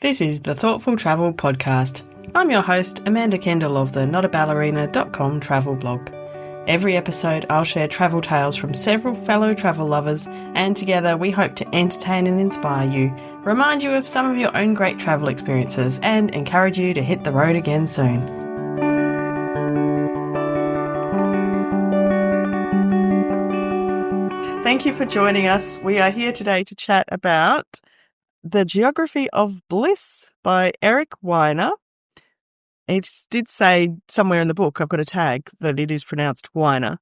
This is the Thoughtful Travel Podcast. I'm your host, Amanda Kendall of the notaballerina.com travel blog. Every episode, I'll share travel tales from several fellow travel lovers, and together we hope to entertain and inspire you, remind you of some of your own great travel experiences, and encourage you to hit the road again soon. Thank you for joining us. We are here today to chat about The Geography of Bliss by Eric Weiner. It did say somewhere in the book, I've got a tag, that it is pronounced Weiner.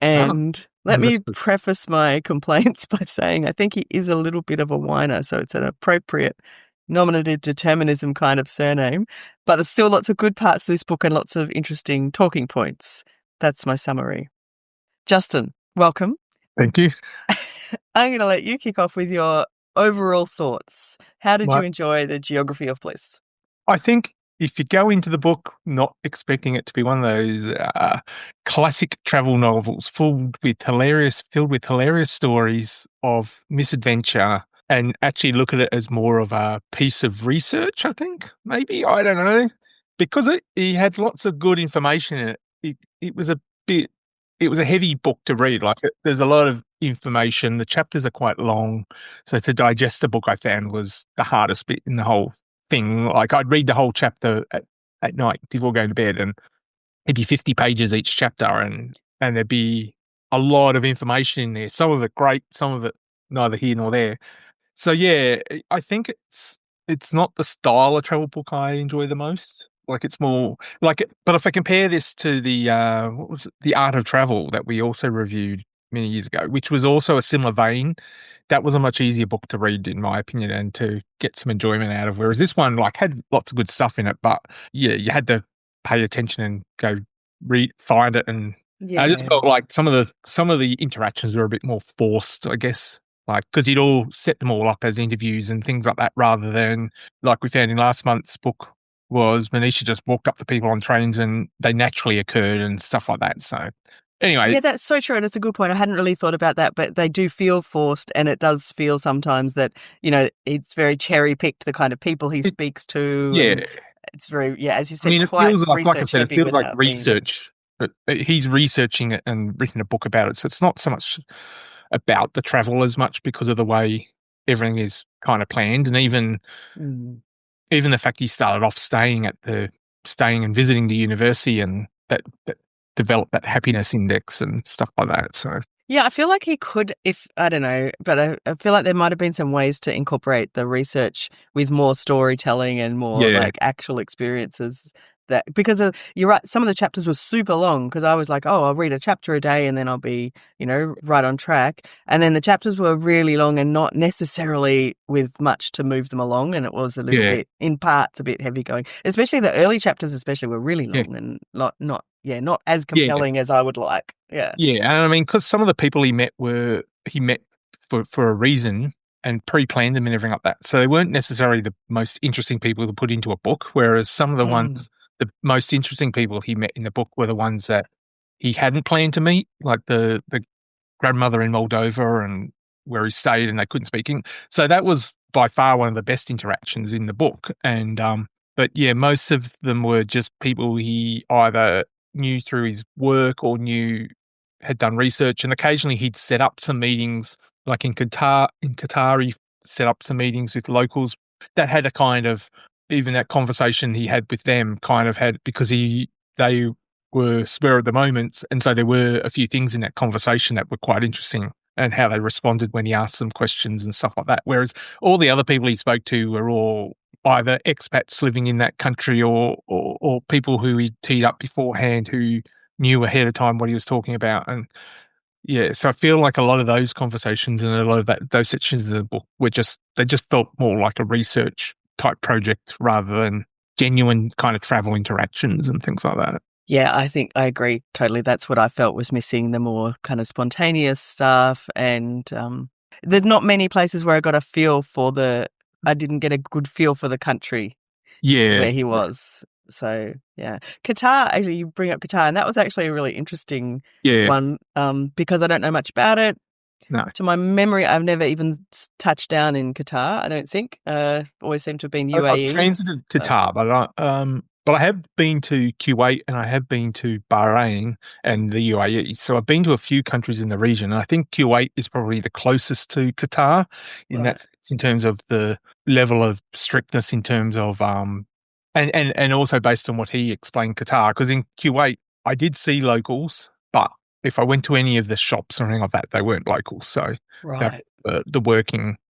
And let me preface my complaints by saying I think he is a little bit of a whiner, so it's an appropriate nominative determinism kind of surname. But there's still lots of good parts to this book and lots of interesting talking points. That's my summary. Justin, welcome. Thank you. I'm going to let you kick off with your overall thoughts. How did you enjoy The Geography of Bliss? I think if you go into the book not expecting it to be one of those classic travel novels filled with hilarious stories of misadventure, and actually look at it as more of a piece of research, I think, maybe, I don't know, because he had lots of good information in it. It was a heavy book to read. There's a lot of information. The chapters are quite long. So to digest the book, I found, was the hardest bit in the whole thing. Like, I'd read the whole chapter at night before going to bed, and it'd be 50 pages each chapter, and there'd be a lot of information in there. Some of it great, some of it neither here nor there. So yeah, I think it's not the style of travel book I enjoy the most. Like, it's more like, but if I compare this to the what was it? The Art of Travel that we also reviewed many years ago, which was also a similar vein, that was a much easier book to read, in my opinion, and to get some enjoyment out of. Whereas this one, had lots of good stuff in it, but yeah, you had to pay attention and go find it. And I just felt like some of the interactions were a bit more forced, I guess. Because he'd all set them all up as interviews and things like that, rather than like we found in last month's book, was Manisha just walked up to people on trains and they naturally occurred and stuff like that. So anyway. Yeah, that's so true. And it's a good point. I hadn't really thought about that, but they do feel forced, and it does feel sometimes that, it's very cherry-picked, the kind of people he speaks to. Yeah. It's very, as you said, it quite feels like I said, it feels like research. But he's researching it and written a book about it. So it's not so much about the travel as much, because of the way everything is kind of planned. And even the fact he started off staying and visiting the university, and that developed that happiness index and stuff like that. So yeah, I feel like he could, I don't know, but I feel like there might have been some ways to incorporate the research with more storytelling and more actual experiences. Because you're right, some of the chapters were super long, because I was like, I'll read a chapter a day and then I'll be, right on track. And then the chapters were really long and not necessarily with much to move them along. And it was a little bit, in parts, a bit heavy going, especially the early chapters, were really long and not as compelling as I would like. Yeah. Yeah. And I mean, because some of the people he met for a reason, and pre-planned them and everything like that. So they weren't necessarily the most interesting people to put into a book, whereas some of the ones, the most interesting people he met in the book were the ones that he hadn't planned to meet, like the grandmother in Moldova, and where he stayed and they couldn't speak English. So that was by far one of the best interactions in the book. And but yeah, most of them were just people he either knew through his work or had done research, and occasionally he'd set up some meetings, like in Qatar. He set up some meetings with locals that had a kind of, even that conversation he had with them kind of had, because they were spur of the moment, and so there were a few things in that conversation that were quite interesting, and how they responded when he asked them questions and stuff like that. Whereas all the other people he spoke to were all either expats living in that country or people who he teed up beforehand, who knew ahead of time what he was talking about. And yeah, so I feel like a lot of those conversations and a lot of those sections of the book they just felt more like a research type project rather than genuine kind of travel interactions and things like that. Yeah, I think I agree totally. That's what I felt was missing, the more kind of spontaneous stuff. And there's not many places where I got a feel for I didn't get a good feel for the country where he was. So, yeah. Qatar, actually, you bring up Qatar, and that was actually a really interesting one, because I don't know much about it. No. To my memory, I've never even touched down in Qatar. I don't think. Always seem to have been I've UAE. transited to So, Qatar, but I have been to Kuwait and I have been to Bahrain and the UAE. So I've been to a few countries in the region. And I think Kuwait is probably the closest to Qatar in right. that in terms of the level of strictness in terms of and also based on what he explained Qatar. Because in Kuwait I did see locals, but if I went to any of the shops or anything like that, they weren't locals. So they're Right.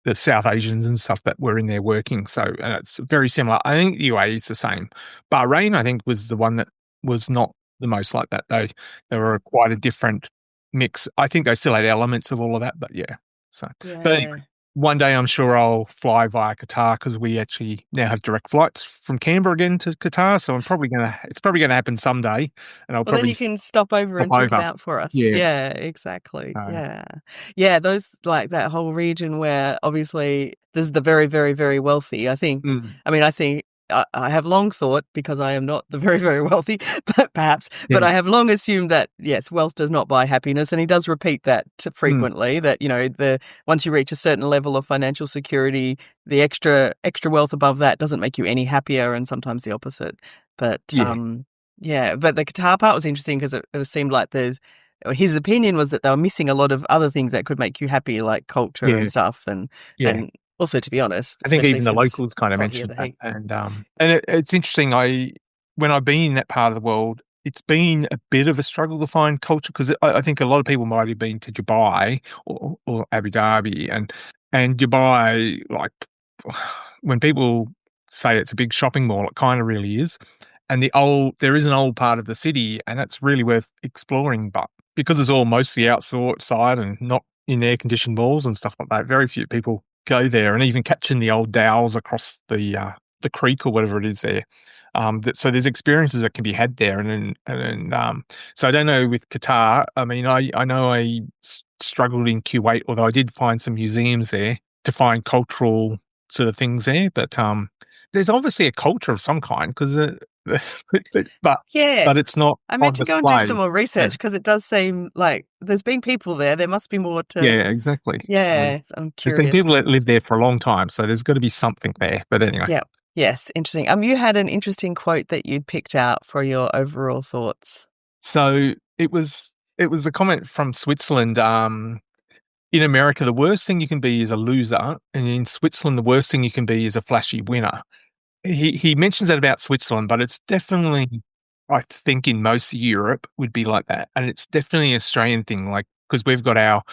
the South Asians and stuff that were in there working. So, and it's very similar. I think the UAE is the same. Bahrain, I think, was the one that was not the most like that. They were quite a different mix. I think they still had elements of all of that, but yeah. So, but anyway, Yeah. one day I'm sure I'll fly via Qatar because we actually now have direct flights from Canberra again to Qatar. So it's probably gonna happen someday, and I'll Well, then probably you can stop over stop and check it over. out for us. Yeah. Yeah, exactly. So, Yeah. Yeah, those like that whole region where obviously there's the very, very, very wealthy. mm, I think I have long thought, because I am not the very, very wealthy, but perhaps, but yeah. I have long assumed that, yes, wealth does not buy happiness. And he does repeat that Mm, frequently, that, once you reach a certain level of financial security, the extra wealth above that doesn't make you any happier, and sometimes the opposite. But, yeah. yeah, but the guitar part was interesting because it seemed like his opinion was that they were missing a lot of other things that could make you happy, like culture Yeah. and stuff. Yeah. And also, to be honest, I think especially even the since, locals kind of well, here, mentioned the that, heat. it's interesting. When I've been in that part of the world, it's been a bit of a struggle to find culture because I think a lot of people might have been to Dubai or Abu Dhabi and Dubai, like when people say it's a big shopping mall, it kind of really is. And there is an old part of the city, and it's really worth exploring. But because it's all mostly outside and not in air conditioned malls and stuff like that, very few people go there, and even catching the old dhows across the creek or whatever it is there. So there's experiences that can be had there, so I don't know with Qatar. I mean, I know struggled in Kuwait, although I did find some museums there to find cultural sort of things there. But there's obviously a culture of some kind because, but Yeah. it's not I meant on to go and do display. some more Yeah, research because it does seem like there's been people there. There must be more to, yeah, exactly. yeah, I'm There's been curious people to that live see. there for a long time, so there's got to be something there. But anyway. Yeah. Yes. Interesting. You had an interesting quote that you'd picked out for your overall thoughts. So it was a comment from Switzerland. In America, the worst thing you can be is a loser, and in Switzerland, the worst thing you can be is a flashy winner. He mentions that about Switzerland, but it's definitely, I think, in most of Europe would be like that, and it's definitely an Australian thing, like because we've got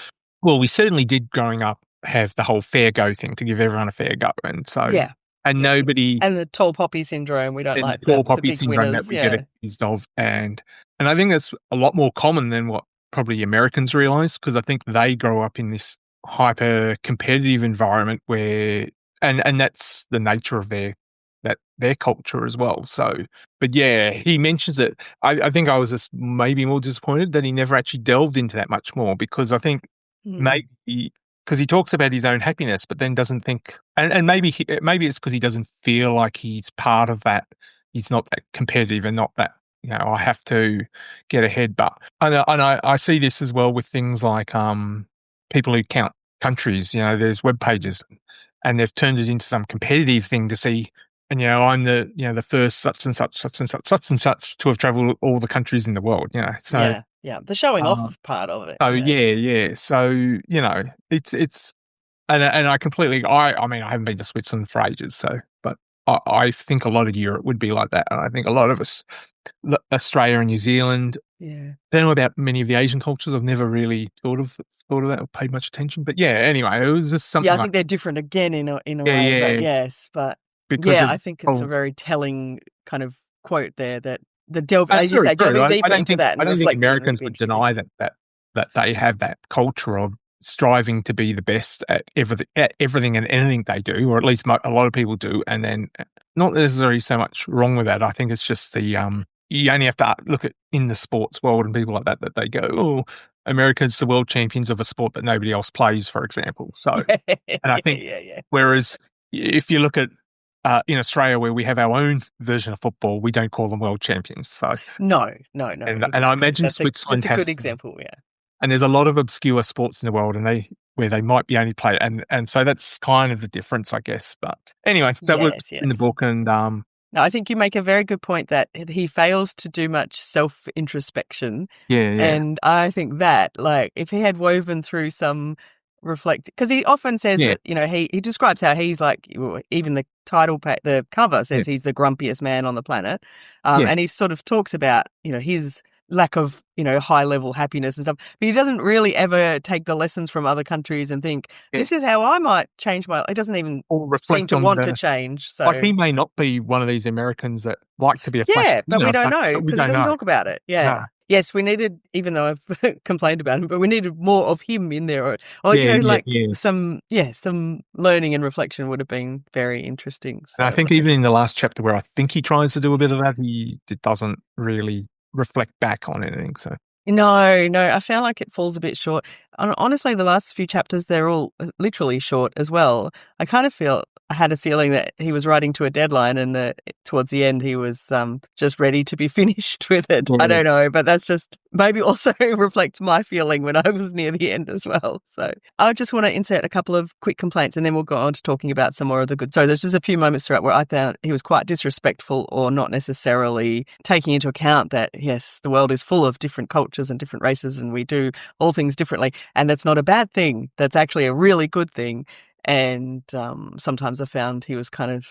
we certainly did growing up have the whole fair go thing to give everyone a fair go, and so Yeah. and Yeah. nobody And the tall poppy syndrome. We don't and the like tall the poppy big syndrome that winners. we get Yeah. accused of, and I think that's a lot more common than what probably Americans realize because I think they grow up in this hyper competitive environment where, and that's the nature of their culture as well. So, but yeah, he mentions it. I think I was just maybe more disappointed that he never actually delved into that much more because I think Mm. maybe because he talks about his own happiness, but then doesn't think, and maybe it's because he doesn't feel like he's part of that. He's not that competitive and not that I have to get ahead. But I see this as well with things like people who count countries. There's web pages, and they've turned it into some competitive thing to see. And I'm the first such and such, such and such, such and such to have travelled all the countries in the world. So. Yeah. Yeah. The showing Um, off part of it. so Yeah. yeah, yeah. So it's and I completely. I mean, I haven't been to Switzerland for ages. So, but I think a lot of Europe would be like that, and I think a lot of us, Australia and New Zealand. Yeah. I don't know about many of the Asian cultures. I've never really thought of that or paid much attention. But yeah, anyway, it was just Yeah. I something like think they're different again in a yeah, way, but yeah, yes. But because yeah, of I think it's a very telling kind of quote there, that the delve, as you very say, true. delving I deeper into that I and don't think reflecting would Americans be would interesting. deny that they have that culture of striving to be the best at everything and anything they do, or at least a lot of people do. And then not necessarily so much wrong with that. I think it's just you only have to look at in the sports world and people like that they go, oh, America's the world champions of a sport that nobody else plays, for example. So, Yeah. and I Yeah. think Yeah. Yeah. whereas if you look at in Australia, where we have our own version of football, we don't call them world champions. So, No. No. No. and I Exactly. imagine That's Switzerland a has good example. Yeah. And there's a lot of obscure sports in the world, and where they might be only played, and so that's kind of the difference, I guess. But anyway, that was Yes, in the yes. book, and No, I think you make a very good point that he fails to do much self introspection. yeah, And I think that, like, if he had woven through some reflect, because he often says yeah, that, he describes how he's like, even the the cover yeah, says he's the grumpiest man on the planet. yeah, And he sort of talks about, his lack of, high level happiness and stuff. But he doesn't really ever take the lessons from other countries and think, yeah, this is how I might change my, he doesn't even or seem reflect to on want to the change. like. So. He may not be one of these Americans that like to be a flashy, Yeah, but we don't know but we because he don't doesn't know. talk about it. No. Yeah. Yes, we needed, even though I've complained about him, but we needed more of him in there, or Yeah, yeah, like yeah. some learning and reflection would have been very interesting. And I So, think even in the last chapter where I think he tries to do a bit of that, it doesn't really reflect back on anything. So no, no, I found like it falls a bit short. Honestly, the last few chapters, they're all literally short as well. I had a feeling that he was writing to a deadline and that towards the end he was just ready to be finished with it. I yeah, don't know, but that's just maybe also reflects my feeling when I was near the end as well. So I just want to insert a couple of quick complaints and then we'll go on to talking about some more of the good. So there's just a few moments throughout where I thought he was quite disrespectful or not necessarily taking into account that, yes, the world is full of different cultures and different races and we do all things differently. And that's not a bad thing. That's actually a really good thing. And sometimes I found he was kind of,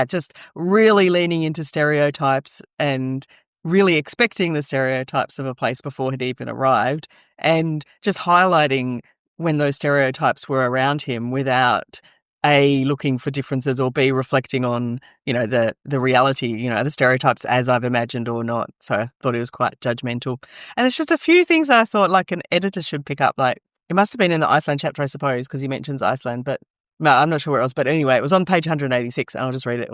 just really leaning into stereotypes and really expecting the stereotypes of a place before he'd even arrived and just highlighting when those stereotypes were around him without A, looking for differences or B, reflecting on, the reality, the stereotypes as I've imagined or not. So I thought he was quite judgmental. And there's just a few things that I thought like an editor should pick up, like it must have been in the Iceland chapter, I suppose, because he mentions Iceland, but no, I'm not sure where else. But anyway, it was on page 186, and I'll just read it.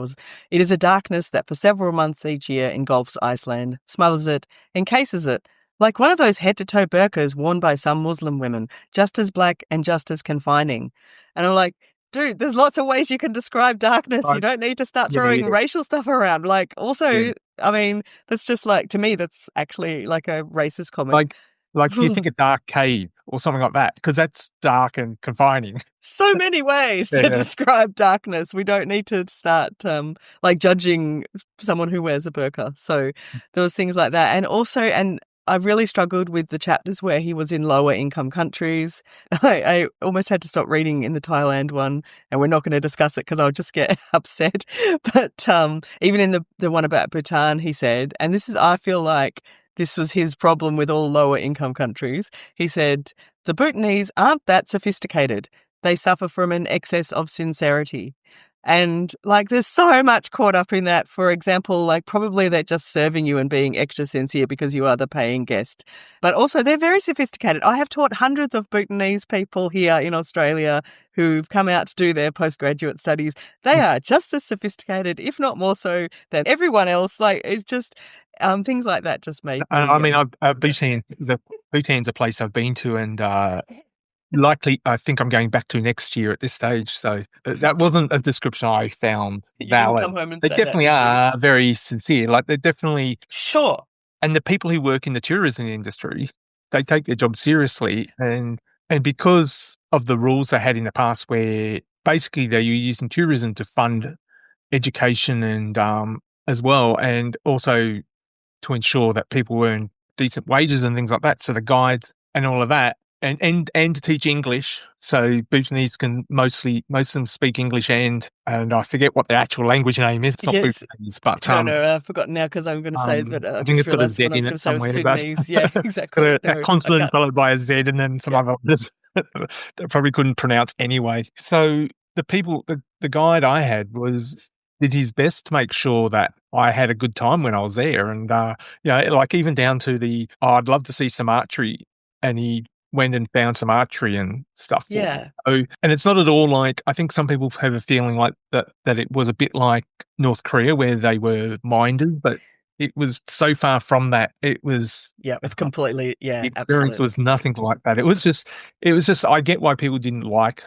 It is a darkness that for several months each year engulfs Iceland, smothers it, encases it, like one of those head-to-toe burqas worn by some Muslim women, just as black and just as confining. And I'm like, dude, there's lots of ways you can describe darkness. You like, don't need to start yeah, throwing yeah, racial stuff around. Like, yeah. also, I mean, that's just like, to me, that's actually like a racist comment. Like, you think a dark cave or something like that, because that's dark and confining. So many ways to Yeah, describe darkness. We don't need to start like judging someone who wears a burqa. So there was things like that. And I really struggled with the chapters where he was in lower income countries. I almost had to stop reading in the Thailand one, and we're not going to discuss it because I'll just get upset. But even in the one about Bhutan, he said, and I feel like this was his problem with all lower income countries. He said, the Bhutanese aren't that sophisticated. They suffer from an excess of sincerity. And like, there's so much caught up in that. For example, like probably they're just serving you and being extra sincere because you are the paying guest. But also they're very sophisticated. I have taught hundreds of Bhutanese people here in Australia who've come out to do their postgraduate studies. They are just as sophisticated, if not more so, than everyone else. Like, it's just things like that just made and me. I mean, Bhutan's a place I've been to, and likely, I think I'm going back to next year at this stage. So that wasn't a description I found You didn't valid. come home and They say that, definitely did you? are very sincere. Like, they're definitely, Sure. and the people who work in the tourism industry, they take their job seriously, and because of the rules they had in the past, where basically they were using tourism to fund education and as well, and also to ensure that people earn decent wages and things like that. So the guides and all of that, and to teach English. So Bhutanese can most of them speak English, and I forget what the actual language name is. It's not Yes. Bhutanese, but No, I've forgotten now because I'm going to say that I I think just it's got a realised Z what I was in going it to say was somewhere, but Sudanese. Yeah, it's got exactly. a No, I consonant can't. followed by a Z and then some Yeah. other letters that I probably couldn't pronounce anyway. So the guide I had did his best to make sure that I had a good time when I was there. And, like even down to I'd love to see some archery. And he went and found some archery and stuff for me. Yeah. So, and it's not at all like, I think some people have a feeling like that it was a bit like North Korea where they were minded, but it was so far from that. It was, Yeah. It's completely. the Yeah, experience absolutely. was nothing like that. It was just, I get why people didn't like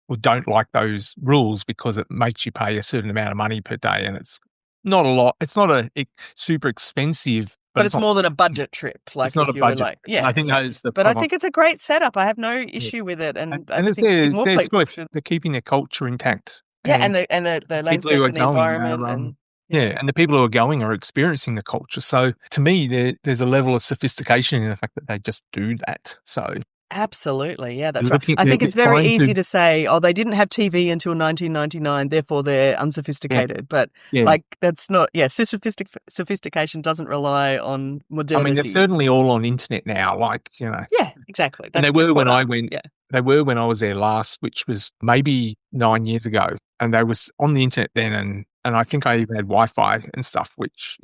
or don't like those rules, because it makes you pay a certain amount of money per day, and it's not a lot. It's not a super expensive But it's more than a budget trip. Like it's not if a you were budget. like, And I think that is the But I problem. think it's a great setup. I have no Yeah. issue with it, and I And it's think more their people choice. should. They're keeping their culture intact. Yeah, And and the the people landscape who are and the going environment, are, and and the people who are going are experiencing the culture. So to me, there's a level of sophistication in the fact that they just do that. So absolutely, yeah, that's they're right. looking, I think they're it's very trying easy to, to say, oh, they didn't have TV until 1999, therefore they're yeah, unsophisticated. But yeah. like that's not, sophistication doesn't rely on I mean, they're modernity. certainly all on internet now, like, Yeah, exactly. and they They've were when caught I up. went, Yeah. they were when I was there last, which was maybe 9 years ago. And they was on the internet then. And I think I even had Wi-Fi and stuff, which,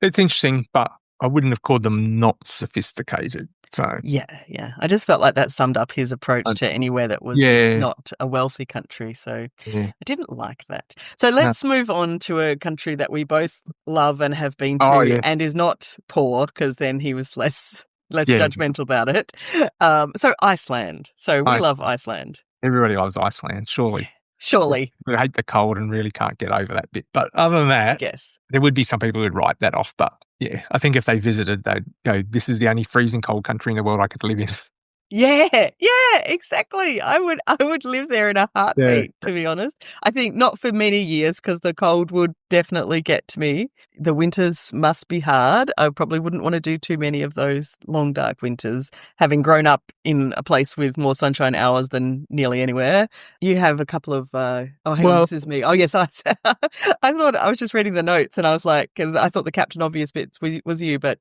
it's interesting, but I wouldn't have called them not sophisticated. So Yeah. I just felt like that summed up his approach to anywhere that was not a wealthy country. So yeah. I didn't like that. So let's move on to a country that we both love and have been to, Oh, yes. and is not poor, because then he was less Yeah. judgmental about it. So Iceland. So we love Iceland. Everybody loves Iceland, surely. Surely. We hate the cold and really can't get over that bit. But other than that, Yes. there would be some people who'd write that off. But yeah, I think if they visited, they'd go, this is the only freezing cold country in the world I could live in. Yeah, exactly. I would live there in a heartbeat, to be honest. I think not for many years, because the cold would definitely get to me. The winters must be hard. I probably wouldn't want to do too many of those long, dark winters, having grown up in a place with more sunshine hours than nearly anywhere. You have a couple of, this is me. Oh, yes, I thought I was just reading the notes and I was like, I thought the Captain Obvious bits was you, but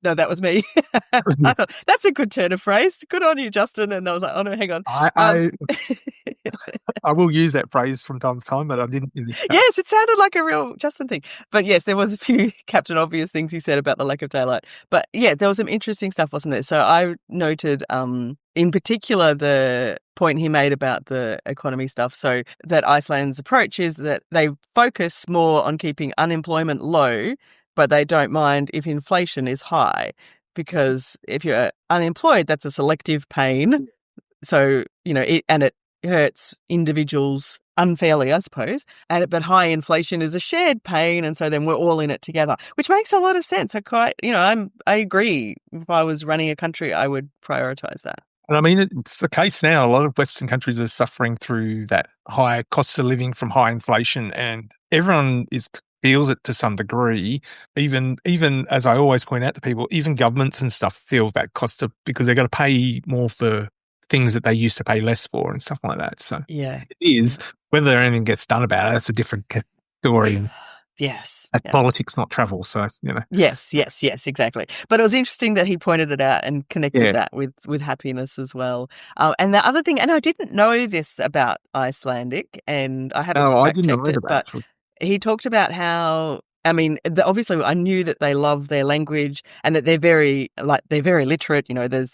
no, that was me. I thought, that's a good turn of phrase. Good on you, Justin. And I was like, oh, no, hang on. I will use that phrase from time to time, but I didn't in this case. Yes, it sounded like a real Justin thing. But yes, there was a few Captain Obvious things he said about the lack of daylight. But yeah, there was some interesting stuff, wasn't there? So I noted in particular the point he made about the economy stuff. So that Iceland's approach is that they focus more on keeping unemployment low, but they don't mind if inflation is high, because if you're unemployed, that's a selective pain. So, it hurts individuals unfairly, I suppose. But high inflation is a shared pain, and so then we're all in it together, which makes a lot of sense. I agree. If I was running a country, I would prioritize that. And I mean, it's the case now. A lot of Western countries are suffering through that high cost of living from high inflation, and everyone feels it to some degree. Even as I always point out to people, even governments and stuff feel that cost because they've got to pay more for things that they used to pay less for and stuff like that. So yeah, it is. Whether anything gets done about it, that's a different story. Yes. Politics, not travel. So, Yes, exactly. But it was interesting that he pointed it out and connected that with happiness as well. And the other thing, and I didn't know this about Icelandic, and I haven't fact-checked it, but he talked about how, obviously I knew that they love their language and that they're very literate. There's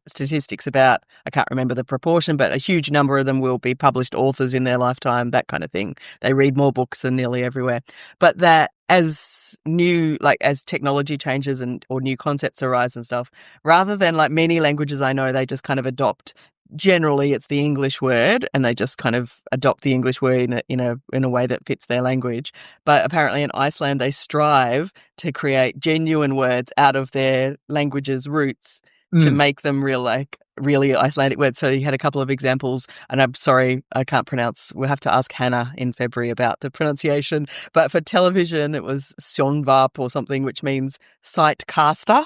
statistics about, I can't remember the proportion, but a huge number of them will be published authors in their lifetime, that kind of thing. They read more books than nearly everywhere. But that as technology changes or new concepts arise and stuff, rather than like many languages I know, they just kind of adopt. Generally, it's the English word, and they just kind of adopt the English word in a way that fits their language. But apparently, in Iceland, they strive to create genuine words out of their language's roots to make them really Icelandic words. So he had a couple of examples, and I'm sorry, I can't pronounce. We'll have to ask Hannah in February about the pronunciation. But for television, it was sjónvarp or something, which means sight caster.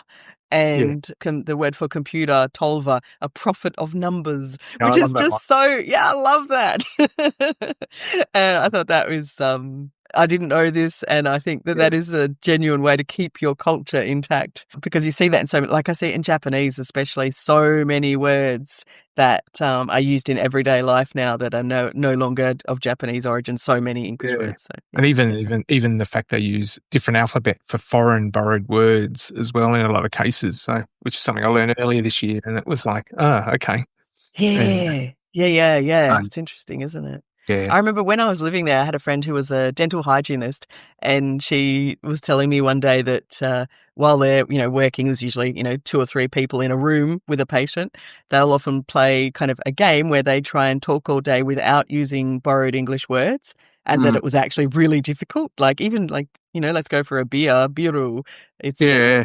And the word for computer, tolva, a prophet of numbers, which is just so, I love that. And I thought that was, I didn't know this, and I think that is a genuine way to keep your culture intact, because you see that in like I see it in Japanese, especially, so many words that are used in everyday life now that are no longer of Japanese origin, so many English words. So, and even the fact they use different alphabet for foreign borrowed words as well in a lot of cases. So, which is something I learned earlier this year, and it was like, okay. Yeah. It's interesting, isn't it? Yeah. I remember when I was living there, I had a friend who was a dental hygienist, and she was telling me one day that while they're, working, there's usually, 2 or 3 people in a room with a patient. They'll often play kind of a game where they try and talk all day without using borrowed English words. and that it was actually really difficult. Like even like, let's go for a beer, biru. It's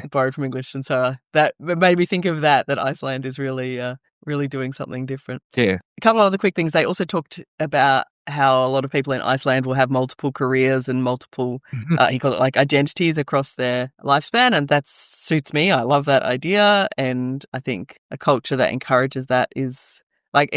borrowed from English. And so that made me think of that Iceland is really doing something different. Yeah. A couple of other quick things. They also talked about how a lot of people in Iceland will have multiple careers and multiple, he called it like identities across their lifespan. And that suits me. I love that idea. And I think a culture that encourages that is like,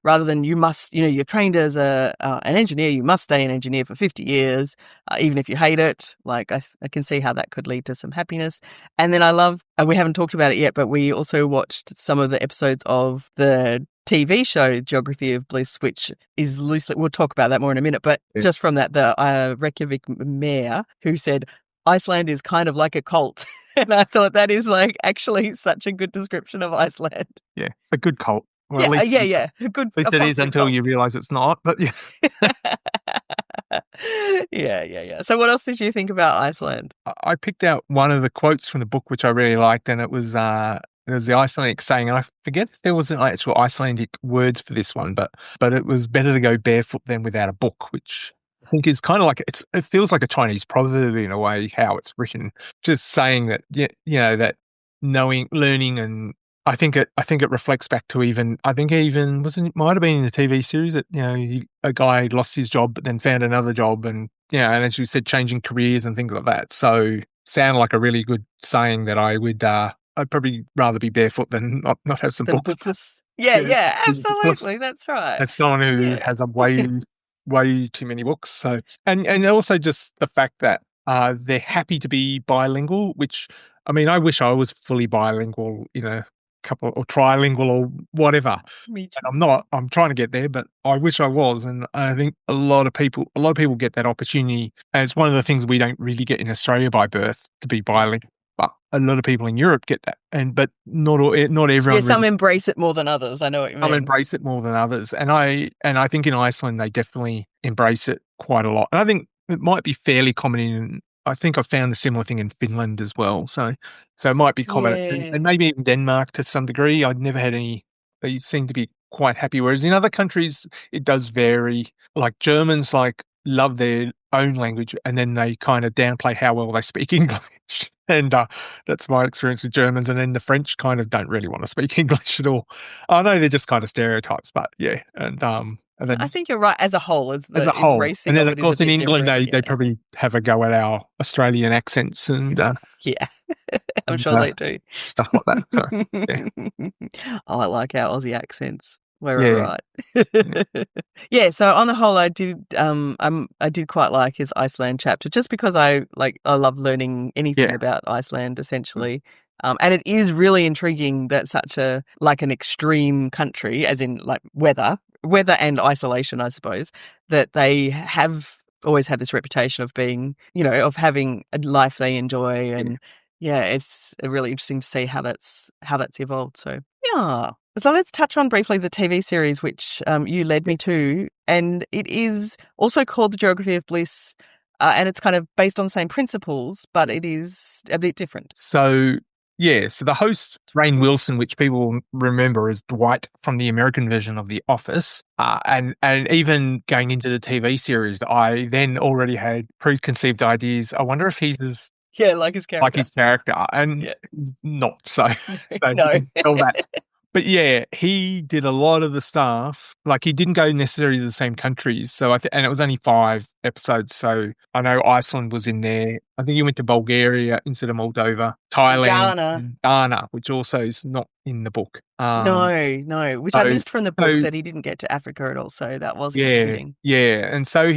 rather than you must, you're trained as an engineer, you must stay an engineer for 50 years, even if you hate it. Like I can see how that could lead to some happiness. And then I love, we haven't talked about it yet, but we also watched some of the episodes of the TV show Geography of Bliss, which is loosely, we'll talk about that more in a minute, but just from that, the Reykjavik mayor who said, Iceland is kind of like a cult. And I thought that is like actually such a good description of Iceland. Yeah, a good cult. Well, at least a good. At least it is until you realise it's not. But yeah. Yeah. So, what else did you think about Iceland? I picked out one of the quotes from the book which I really liked, and it was the Icelandic saying, and I forget if there was an actual Icelandic words for this one, but it was better to go barefoot than without a book, which I think is kind of like it feels like a Chinese proverb in a way how it's written, just saying that that learning and. I think it reflects back to might have been in the TV series that a guy lost his job but then found another job and and as you said changing careers and things like that. So sound like a really good saying that I'd probably rather be barefoot than not have some books. Bookless. Yeah, absolutely. That's right. As someone who has a way too many books. So and also just the fact that they're happy to be bilingual, which I mean I wish I was fully bilingual, couple or trilingual or whatever. Me too. And I'm not. I'm trying to get there, but I wish I was. And I think a lot of people get that opportunity. And it's one of the things we don't really get in Australia by birth to be bilingual. But a lot of people in Europe get that, but not everyone. Yeah, some embrace it more than others. I know what you mean. Some embrace it more than others, and I think in Iceland they definitely embrace it quite a lot. And I think it might be fairly common in. I think I've found a similar thing in Finland as well. So it might be common, and maybe even Denmark to some degree. I'd never had any. They seem to be quite happy. Whereas in other countries, it does vary. Like Germans, love their own language, and then they kind of downplay how well they speak English. And that's my experience with Germans. And then the French kind of don't really want to speak English at all. I know they're just kind of stereotypes, but yeah. And then I think you're right as a whole. As a whole. And then, of course, in England, they probably have a go at our Australian accents. And yeah, I'm sure they do. Stuff like that. So, yeah. I like our Aussie accents. We're right. So on the whole, I did quite like his Iceland chapter, just because I love learning anything about Iceland, essentially. And it is really intriguing that such an extreme country, as in like weather and isolation, I suppose, that they have always had this reputation of being, of having a life they enjoy. And it's really interesting to see how that's evolved. So, yeah. So let's touch on briefly the TV series, which you led me to. And it is also called The Geography of Bliss. And it's kind of based on the same principles, but it is a bit different. So the host, Rainn Wilson, which people remember as Dwight from the American version of The Office, and even going into the TV series, I then already had preconceived ideas. I wonder if he's like his character. And he's not. So no. You can tell that. But he did a lot of the stuff. Like he didn't go necessarily to the same countries. So and it was only 5 episodes. So I know Iceland was in there. I think he went to Bulgaria instead of Moldova, Thailand, Ghana, which also is not in the book. No, which I missed from the book that he didn't get to Africa at all. So that was interesting. Yeah, and so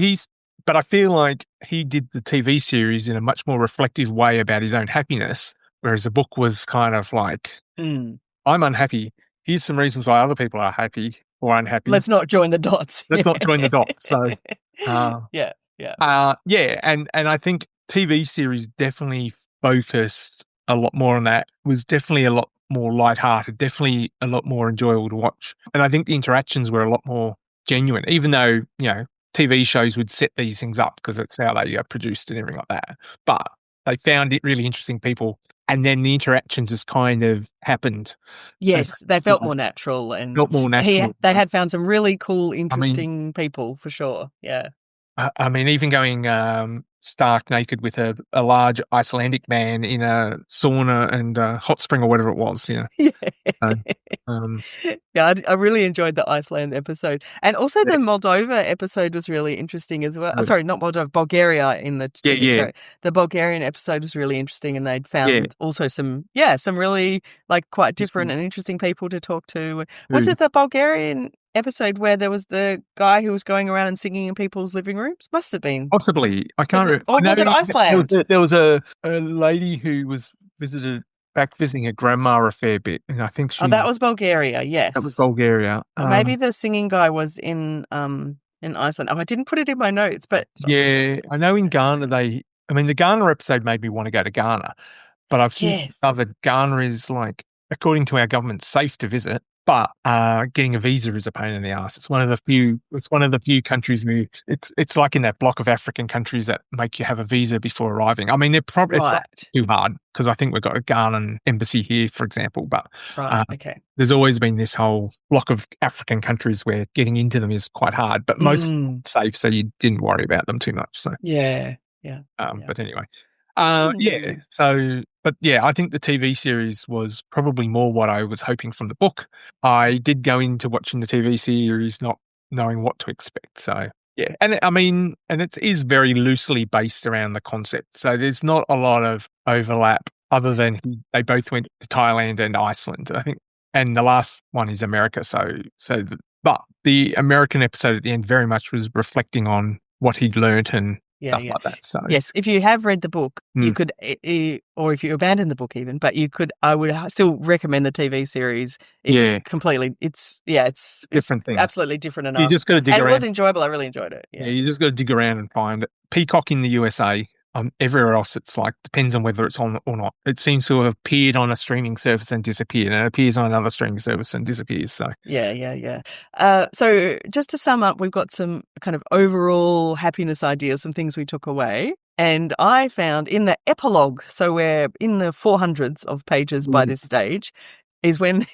but I feel like he did the TV series in a much more reflective way about his own happiness, whereas the book was kind of like, I'm unhappy. Here's some reasons why other people are happy or unhappy. Let's not join the dots. Let's not join the dots. So, and I think TV series definitely focused a lot more on that. Was definitely a lot more lighthearted. Definitely a lot more enjoyable to watch. And I think the interactions were a lot more genuine, even though TV shows would set these things up because it's how they are produced and everything like that. But they found it really interesting people. And then the interactions just kind of happened. Yes, they felt more natural. And they had found some really cool, interesting people, for sure. Yeah. I mean, even going stark naked with a large Icelandic man in a sauna and hot spring or whatever it was, you know. Yeah. So, um, Yeah, I really enjoyed the Iceland episode. And also the yeah, Moldova episode was really interesting as well. good. Sorry, not Moldova, Bulgaria in the Yeah, TV yeah, show. The Bulgarian episode was really interesting and they'd yeah. found also some really like quite different Interesting. and interesting people to talk to. Was Who? it the Bulgarian episode where there was the guy who was going around and singing in people's living rooms? Must have been. Possibly. I Was can't. it or I know was it Iceland? there was a lady who was visiting her grandma a fair bit, and I think Oh, that she was Bulgaria, that was yes. Bulgaria. Or maybe the singing guy was in Iceland. Oh, I didn't put it in my notes, but Yeah, I know in Ghana I mean, the Ghana episode made me want to go to Ghana, but I've since yes, discovered Ghana is like, according to our government, safe to visit, but getting a visa is a pain in the ass. It's one of the few countries where it's like in that block of African countries that make you have a visa before arriving. I mean, it's not right, too hard because I think we've got a Ghanaian embassy here, for example, but right, uh, okay. there's always been this whole block of African countries where getting into them is quite hard, but most Mm, safe, so you didn't worry about them too much. So, yeah, yeah, yeah. but anyway, yeah. Hmm. So, but yeah, I think the TV series was probably more what I was hoping from the book. I did go into watching the TV series not knowing what to expect. So, yeah, and I mean, and it is very loosely based around the concept. So there's not a lot of overlap other than they both went to Thailand and Iceland, I think, and the last one is America. But the American episode at the end very much was reflecting on what he'd learned and Yeah, stuff yeah. like that. So, Yes, if you have read the book, you mm, could, or if you abandon the book even, but you could, I would still recommend the TV series. It's yeah, completely, it's different thing. absolutely different You enough. just got to dig And it was around. enjoyable. I really enjoyed it. Yeah, Yeah. you just got to dig around and find it. Peacock in the USA. Everywhere else, it's like depends on whether it's on or not. It seems to have appeared on a streaming service and disappeared, and it appears on another streaming service and disappears. So, Yeah, yeah, yeah. So just to sum up, we've got some kind of overall happiness ideas, some things we took away. And I found in the epilogue, so we're in the 400s of pages by mm, this stage, is when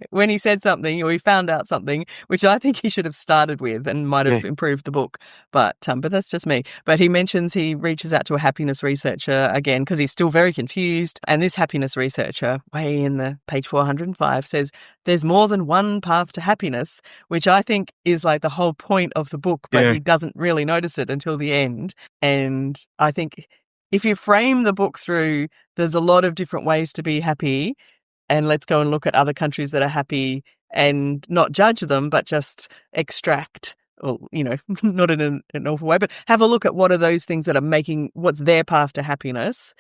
when he said something or he found out something, which I think he should have started with and might yeah, have improved the book. But that's just me. But he mentions he reaches out to a happiness researcher again because he's still very confused. And this happiness researcher, way in the page 405, says there's more than one path to happiness, which I think is like the whole point of the book, but yeah, he doesn't really notice it until the end. And I think if you frame the book through, there's a lot of different ways to be happy and let's go and look at other countries that are happy and not judge them, but just extract, or, not in an awful way, but have a look at what are those things that are what's their path to happiness.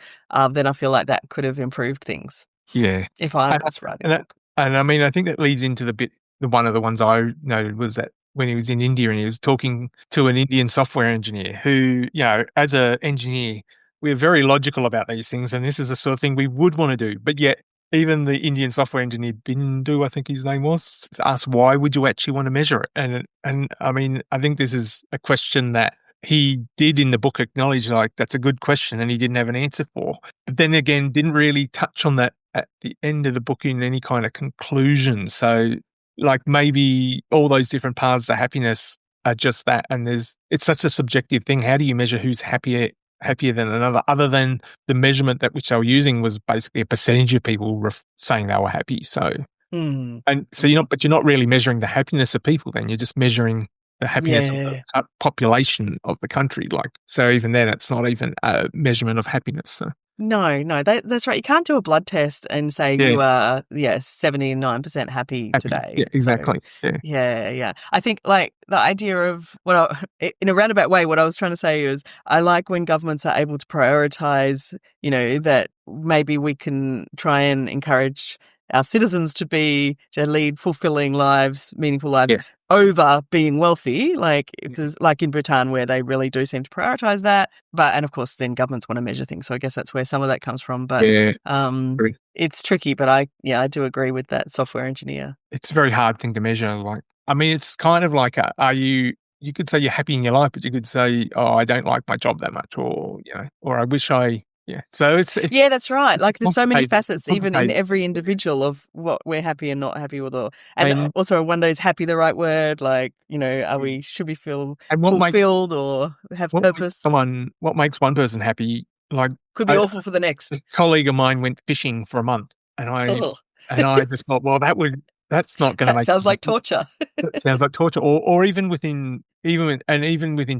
Then I feel like that could have improved things yeah. if I And, was writing a and, book. and I mean, I think that leads into the one of the ones I noted was that when he was in India and he was talking to an Indian software engineer who, as an engineer, we're very logical about these things, and this is the sort of thing we would want to do, but yet even the Indian software engineer Bindu, I think his name was, asked why would you actually want to measure it? And I mean, I think this is a question that he did in the book acknowledge, like that's a good question, and he didn't have an answer for. But then again, didn't really touch on that at the end of the book in any kind of conclusion. So, like maybe all those different paths to happiness are just that, and it's such a subjective thing. How do you measure who's happier than another, other than the measurement that which they were using was basically a percentage of people saying they were happy. So, Hmm. and so you're not really measuring the happiness of people. Then you're just measuring the happiness of Yeah. the population of the country. Like, so even then, it's not even a measurement of happiness. So, No, that's right. You can't do a blood test and say yeah, you are, 79% happy happy. Yeah, today. So, exactly. Yeah, yeah. I think like the idea of in a roundabout way, what I was trying to say is I like when governments are able to prioritize, that maybe we can try and encourage our citizens to lead fulfilling lives, meaningful lives yeah, over being wealthy, like if there's like in Bhutan where they really do seem to prioritize that. And of course then governments want to measure things. So I guess that's where some of that comes from. But yeah. Agree. it's tricky, but I do agree with that software engineer. It's a very hard thing to measure. Like, I mean, it's kind of like, are you? You could say you're happy in your life, but you could say, oh, I don't like my job that much, or or I wish I, Yeah. So it's Yeah, that's right. Like there's so many complicated. facets, even in Complicated. every individual, of what we're happy and not happy with. Or, I and mean, also, I wonder, is happy the right word? Like, should we feel and fulfilled or have purpose? what makes one person happy? Like, Could be I, awful for the a next. colleague of mine went fishing for a month, Ugh. and I just thought, well, that's not going to That make sounds you like happy. torture. That sounds like torture. Or even within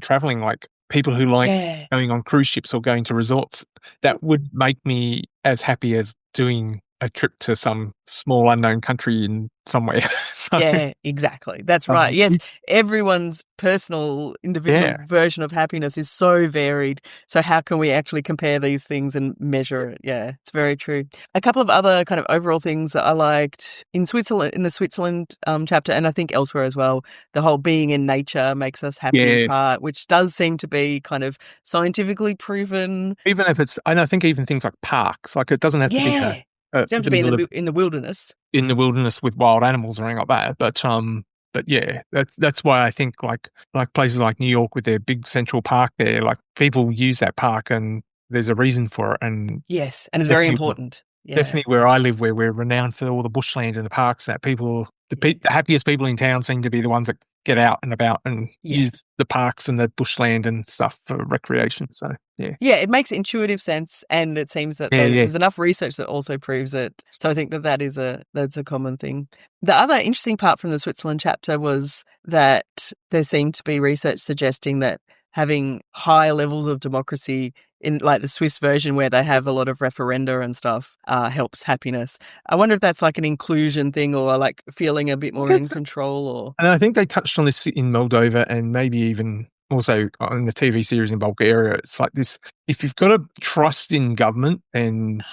traveling, like people who like Yeah. going on cruise ships or going to resorts, that would make me as happy as doing a trip to some small unknown country in somewhere. So, Yeah, exactly. That's right. Yes, everyone's personal, individual yeah, version of happiness is so varied. So how can we actually compare these things and measure it? Yeah, it's very true. A couple of other kind of overall things that I liked in Switzerland, in the Switzerland chapter, and I think elsewhere as well, the whole being in nature makes us happy yeah. part, which does seem to be kind of scientifically proven. Even if it's, and I think even things like parks, like it doesn't have to be Yeah, you don't have to the be in middle of the wilderness. in the wilderness with wild animals or anything like that. But yeah, that's why I think like places like New York with their big central park there, like people use that park and there's a reason for it. And Yes, and it's very definitely, important. Yeah, definitely where I live, where we're renowned for all the bushland and the parks, that yeah, the happiest people in town seem to be the ones that get out and about and yeah. use the parks and the bushland and stuff for recreation. So yeah, Yeah, it makes intuitive sense, and it seems that yeah, yeah, there's enough research that also proves it. So I think that that's a common thing. The other interesting part from the Switzerland chapter was that there seemed to be research suggesting that having high levels of democracy in like the Swiss version, where they have a lot of referenda and stuff, helps happiness. I wonder if that's like an inclusion thing, or like feeling a bit more in it's control, or And I think they touched on this in Moldova and maybe even also on the TV series in Bulgaria. It's like this: if you've got a trust in government, and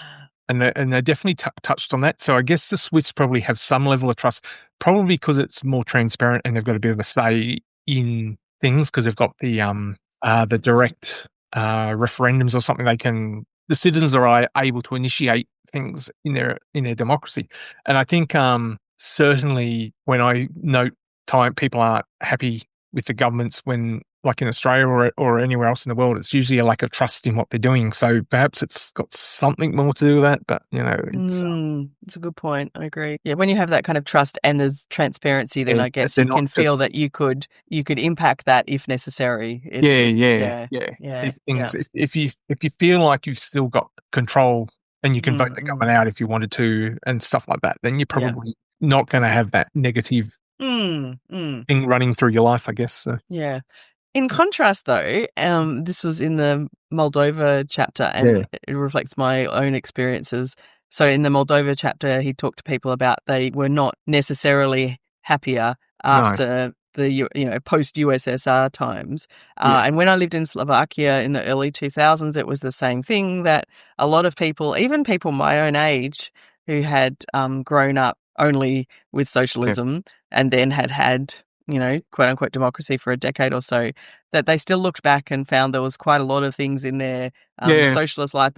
they definitely touched on that. So I guess the Swiss probably have some level of trust, probably because it's more transparent and they've got a bit of a say in things because they've got the direct referendums or something. The citizens are able to initiate things in their democracy, and I think certainly when I note time people aren't happy with the governments when, like in Australia or anywhere else in the world, it's usually a lack of trust in what they're doing. So perhaps it's got something more to do with that. But it's a good point. I agree. Yeah, when you have that kind of trust and there's transparency, then I guess they're you not can feel just that you could impact that if necessary. yeah, It's yeah, yeah, yeah. yeah, If yeah. things if you feel like you've still got control and you can vote Mm, the mm, government out if you wanted to and stuff like that, then you're yeah. probably not going to have that negative Mm, mm, thing running through your life, I guess. So yeah. In contrast, though, this was in the Moldova chapter, yeah, and it reflects my own experiences. So, in the Moldova chapter, he talked to people about they were not necessarily happier no, after the post USSR times. yeah, And when I lived in Slovakia in the early 2000s, it was the same thing that a lot of people, even people my own age, who had grown up only with yeah, socialism and then had quote unquote democracy for a decade or so, that they still looked back and found there was quite a lot of things in their yeah, socialist life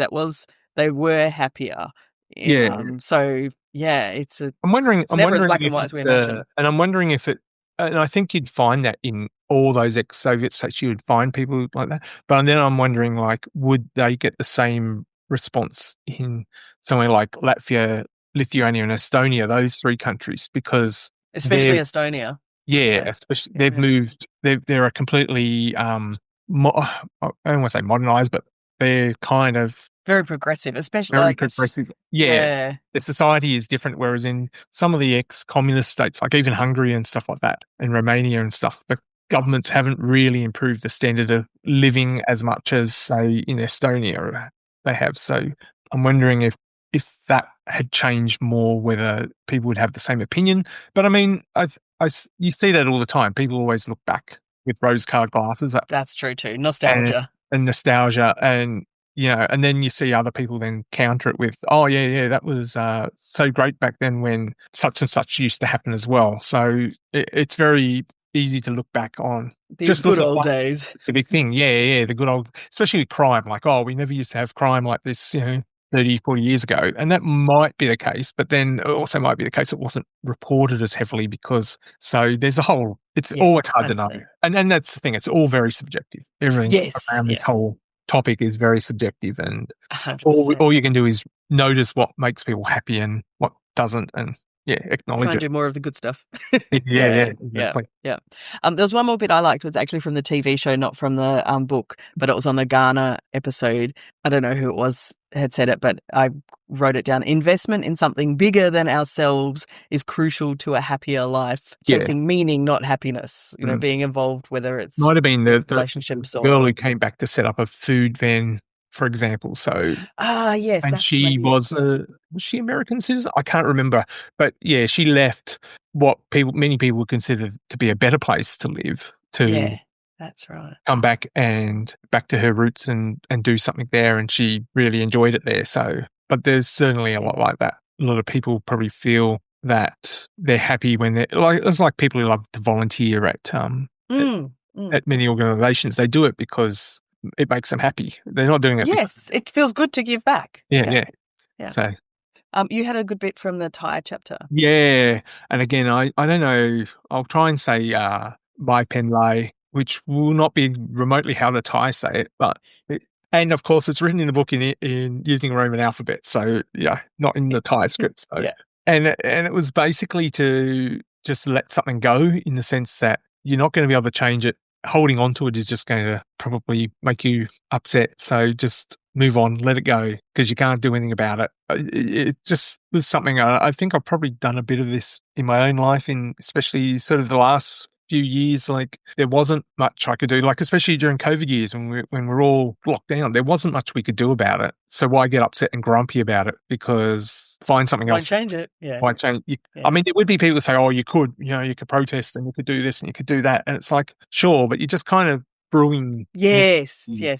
they were happier. yeah. So yeah, it's I'm never as wondering black and if white as we imagine. and I'm wondering if it, and I think you'd find that in all those ex-Soviet states, you would find people like that. But then I'm wondering, like, would they get the same response in somewhere like Latvia, Lithuania, and Estonia, those three countries, because Especially they're Estonia, I'd yeah, say. especially Yeah, they've yeah. moved. They're a completely I don't want to say modernized, but they're kind of Very progressive, especially very like it's progressive. Yeah. yeah, The society is different, whereas in some of the ex-communist states, like even Hungary and stuff like that, and Romania and stuff, the governments haven't really improved the standard of living as much as, say, in Estonia they have. So I'm wondering if that had changed more, whether people would have the same opinion. But I mean, you see that all the time. People always look back with rose-colored glasses that's true too. and Nostalgia. nostalgia, and and then you see other people then counter it with, oh yeah, yeah, that was so great back then when such and such used to happen as well. So it's very easy to look back on, The just look good at old one days. specific thing. Yeah, yeah, the good old, especially with crime, like, oh, we never used to have crime like this 30, 40 years ago. And that might be the case, but then it also might be the case it wasn't reported as heavily because, so there's a whole, it's Yeah, always hard to know. 100%. And that's the thing, it's all very subjective, everything Yes, around this yeah. whole topic is very subjective, and 100%. all you can do is notice what makes people happy and what doesn't, and acknowledge Try and it. do more of the good stuff. Yeah, exactly. Yeah. There was one more bit I liked. It was actually from the TV show, not from the book, but it was on the Ghana episode. I don't know who it was had said it, but I wrote it down. Investment in something bigger than ourselves is crucial to a happier life. Yeah. Chasing meaning, not happiness. You know, being involved, whether it's Might have been the relationships or girl who came back to set up a food van, for example. So yes, and that's she maybe was she American citizen? I can't remember, but yeah, she left what many people would consider to be a better place to live to that's right. come back to her roots and do something there, and she really enjoyed it there. So, but there's certainly a lot like that. A lot of people probably feel that they're happy when they're like, it's like people who love to volunteer at many organisations. They do it because it makes them happy. They're not doing it. Yes, it feels good to give back. Yeah. So, you had a good bit from the Thai chapter. yeah, and again, I don't know. I'll try and say my pen lay, which will not be remotely how the Thai say it, but and of course it's written in the book in using Roman alphabet, so not in the Thai script. So and it was basically to just let something go, in the sense that you're not going to be able to change it. Holding on to it is just going to probably make you upset. So just move on, let it go, because you can't do anything about it. It just was something I think I've probably done a bit of this in my own life, in especially sort of the last few years. Like, there wasn't much I could do, like especially during COVID years when we're all locked down, there wasn't much we could do about it. So why get upset and grumpy about it? Because find something else. Change it. Why change? I mean, there would be people who say, "Oh, you could protest and you could do this and you could do that," and it's like, sure, but you're just kind of brewing. Yes. Way,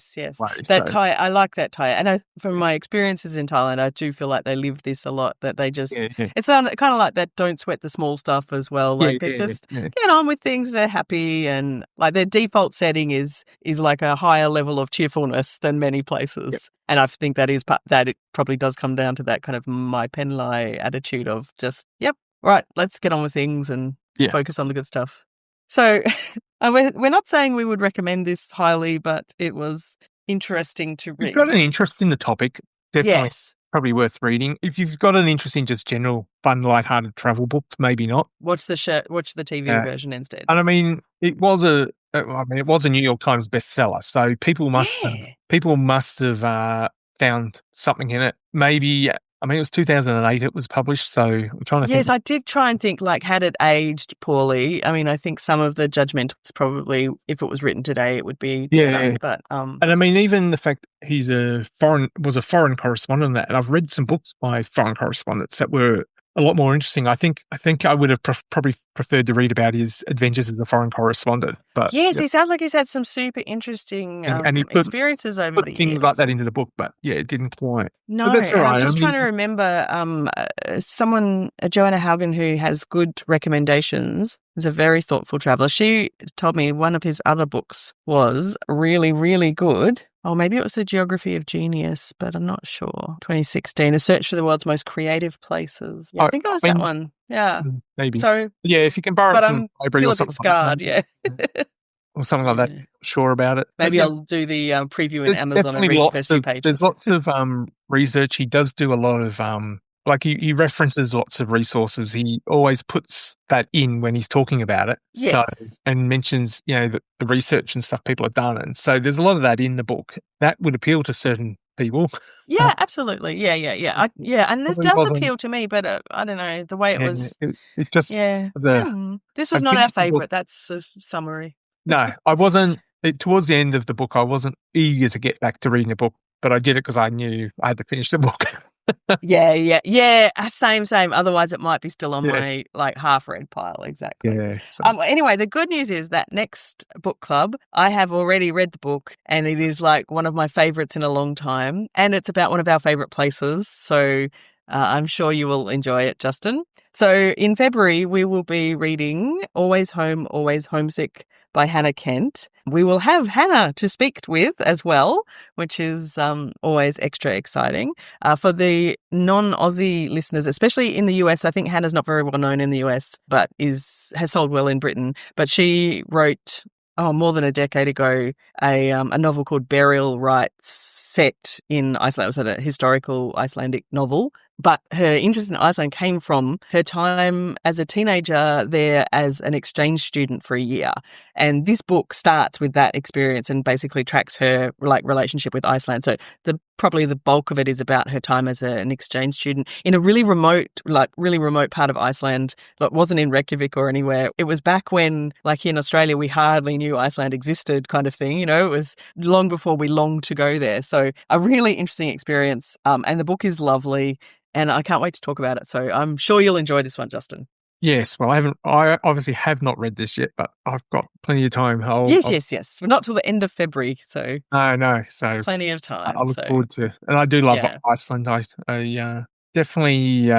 that Thai, I like that Thai, and from my experiences in Thailand, I do feel like they live this a lot. That they just, it's kind of like that. Don't sweat the small stuff as well. Like they just get on with things. They're happy, and like their default setting is like a higher level of cheerfulness than many places. And I think that is that it probably does come down to that kind of my penlai attitude of just, right, let's get on with things and focus on the good stuff. So we're not saying we would recommend this highly, but it was interesting to read. If you've got an interest in the topic, definitely probably worth reading. If you've got an interest in just general fun, lighthearted travel books, maybe not. Watch the TV version instead. And I mean, it was a New York Times bestseller, so people must have found something in it. Maybe. I mean, it was 2008 it was published, so I'm trying to think. Yes, I did try and think, like, had it aged poorly? I mean, I think some of the judgmentals probably, if it was written today, it would be better. But, and I mean, even the fact he's was a foreign correspondent on that, and I've read some books by foreign correspondents that were a lot more interesting. I think I would have probably preferred to read about his adventures as a foreign correspondent. But yes, he sounds like he's had some super interesting and he experiences over the years. Things like that into the book, but it didn't quite. No, but that's all right. I'm just trying to remember someone, Joanna Haugen, who has good recommendations, is a very thoughtful traveller. She told me one of his other books was really, really good. Oh, maybe it was The Geography of Genius, but I'm not sure. 2016, A Search for the World's Most Creative Places. Yeah, I think it was that one. Yeah. Maybe. So, if you can borrow it from the library or or something. Scarred, or something like that. Sure about it. Maybe I'll do the preview in Amazon and read the first few pages. There's lots of research. He does do a lot of like he references lots of resources. He always puts that in when he's talking about it. Yes. So, and mentions, the research and stuff people have done. And so there's a lot of that in the book that would appeal to certain people. Yeah, absolutely. Yeah. And this does appeal to me, but I don't know, the way it was. It just was this was not our favourite. That's a summary. No, I wasn't. Towards the end of the book, I wasn't eager to get back to reading the book, but I did it because I knew I had to finish the book. Yeah. Same. Otherwise, it might be still on my half-read pile. Exactly. Yeah. So. Anyway, the good news is that next book club, I have already read the book, and it is like one of my favourites in a long time, and it's about one of our favourite places. So I'm sure you will enjoy it, Justin. So in February, we will be reading Always Home, Always Homesick by Hannah Kent. We will have Hannah to speak with as well, which is always extra exciting. For the non-Aussie listeners, especially in the US, I think Hannah's not very well known in the US, but has sold well in Britain. But she wrote more than a decade ago, a novel called Burial Rites set in Iceland. It was a historical Icelandic novel. But her interest in Iceland came from her time as a teenager there as an exchange student for a year. And this book starts with that experience and basically tracks her relationship with Iceland. So probably the bulk of it is about her time as an exchange student in a really remote part of Iceland. It wasn't in Reykjavik or anywhere. It was back when, like in Australia, we hardly knew Iceland existed, kind of thing. It was long before we longed to go there. So a really interesting experience. And the book is lovely. And I can't wait to talk about it. So I'm sure you'll enjoy this one, Justin. Yes. Well, I obviously have not read this yet, but I've got plenty of time. Yes. We're not till the end of February, so no. So plenty of time. I look forward to it. And I do love Iceland. I definitely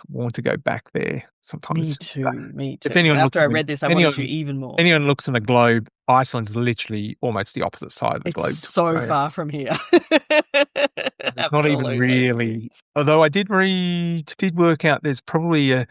want to go back there sometimes. Me too. If anyone After I read this, I wanted to even more. Anyone looks in the globe, Iceland's literally almost the opposite side of the globe. It's so far from here. Not even really. Although I did work out there's probably a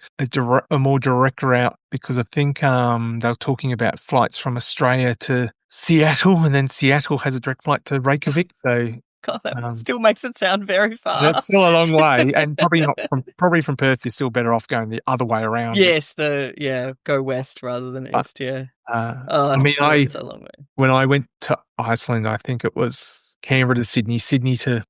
more direct route, because I think they were talking about flights from Australia to Seattle, and then Seattle has a direct flight to Reykjavik. So God, that still makes it sound very far. That's still a long way, and probably from Perth, you're still better off going the other way around. Yes, go west rather than east. Yeah. It's a long way. When I went to Iceland, I think it was Canberra to Sydney, Sydney to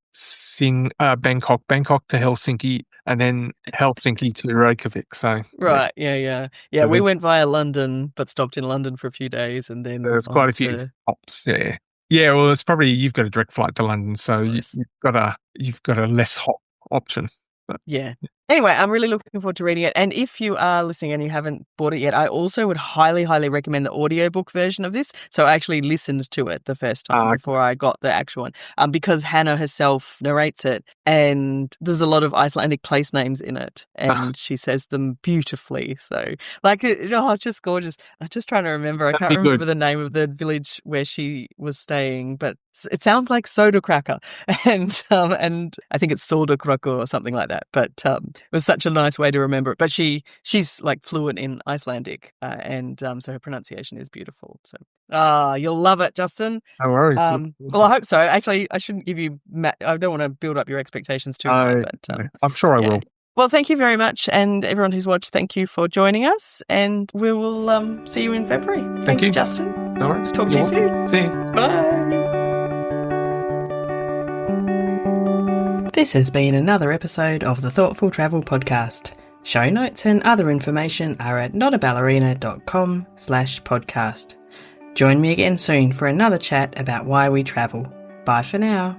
Bangkok, Bangkok to Helsinki, and then Helsinki to Reykjavik. So right, yeah. We went via London, but stopped in London for a few days, and then there's quite a few stops there. Yeah, well, it's probably you've got a direct flight to London, so you've got a less hot option. But, yeah. Anyway, I'm really looking forward to reading it. And if you are listening and you haven't bought it yet, I also would highly, highly recommend the audiobook version of this. So I actually listened to it the first time before I got the actual one, because Hannah herself narrates it, and there's a lot of Icelandic place names in it, and she says them beautifully. So, just gorgeous. I'm just trying to remember. I can't remember the name of the village where she was staying, but it sounds like Soda Cracker, and I think it's Soda Cracker or something like that. But it was such a nice way to remember it. But she's like fluent in Icelandic, and so her pronunciation is beautiful. So you'll love it, Justin. No worries. Well, I hope so. Actually, I shouldn't give you. I don't want to build up your expectations too high, but I'm sure I will. Well, thank you very much, and everyone who's watched, thank you for joining us, and we will see you in February. Thank you, Justin. No worries. Talk to you soon. See you. Bye. This has been another episode of the Thoughtful Travel Podcast. Show notes and other information are at notaballerina.com/podcast. Join me again soon for another chat about why we travel. Bye for now.